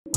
Hi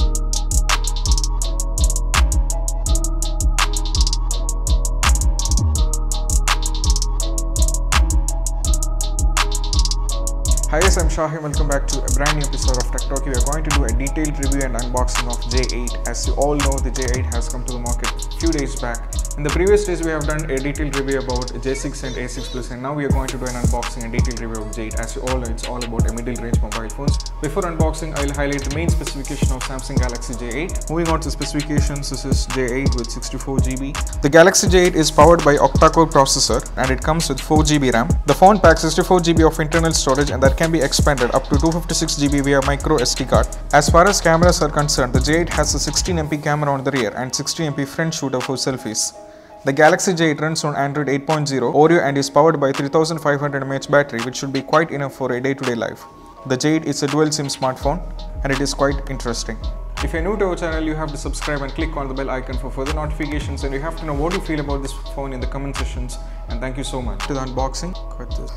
guys, I'm Shahim. Welcome back to a brand new episode of TechTalky. We are going to do a detailed review and unboxing of J8. As you all know, the J8 has come to the market a few days back. In the previous days, we have done a detailed review about J6 and A6 Plus, and now we are going to do an unboxing and detailed review of J8. As you all know, it's all about a middle-range mobile phones. Before unboxing, I'll highlight the main specification of Samsung Galaxy J8. Moving on to specifications, this is J8 with 64GB. The Galaxy J8 is powered by octa-core processor and it comes with 4GB RAM. The phone packs 64GB of internal storage and that can be expanded up to 256GB via micro SD card. As far as cameras are concerned, the J8 has a 16MP camera on the rear and 16MP front shooter for selfies. The Galaxy J8 runs on Android 8.0 Oreo and is powered by 3500 mAh battery, which should be quite enough for a day-to-day life. The J8 is a dual SIM smartphone and it is quite interesting. If you're new to our channel, you have to subscribe and click on the bell icon for further notifications, and you have to know what you feel about this phone in the comment sections, and thank you so much. To the unboxing, cut this.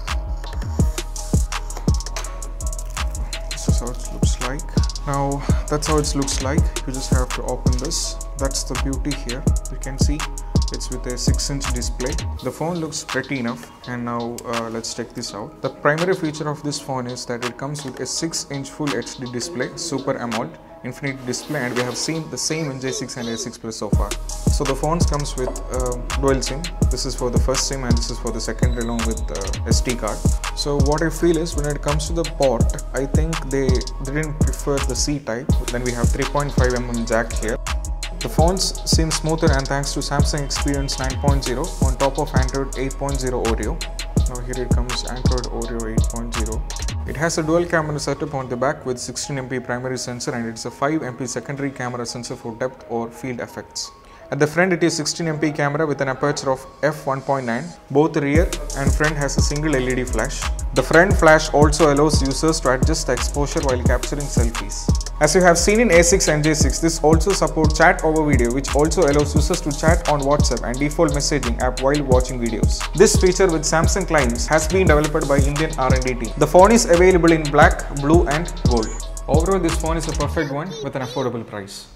This is how it looks like. Now that's how it looks like. You just have to open this. That's the beauty here. You can see it's with a 6-inch display. The phone looks pretty enough, and now let's check this out. The primary feature of this phone is that it comes with a 6-inch Full HD display, Super AMOLED Infinity display, and we have seen the same in J6 and A6 Plus so far. So the phone comes with dual SIM. This is for the first SIM and this is for the second, along with SD card. So what I feel is, when it comes to the port, I think they didn't prefer the C type. Then we have 3.5mm jack here. The phones seem smoother, and thanks to Samsung Experience 9.0 on top of Android 8.0 Oreo. Now here it comes, Android Oreo 8.0. It has a dual camera setup on the back with 16MP primary sensor, and it's a 5MP secondary camera sensor for depth or field effects. At the front, it is 16MP camera with an aperture of f1.9. Both the rear and front has a single LED flash. The front flash also allows users to adjust the exposure while capturing selfies. As you have seen in A6 and J6, this also supports chat over video, which also allows users to chat on WhatsApp and default messaging app while watching videos. This feature, with Samsung claims, has been developed by Indian R&D team. The phone is available in black, blue and gold. Overall, this phone is a perfect one with an affordable price.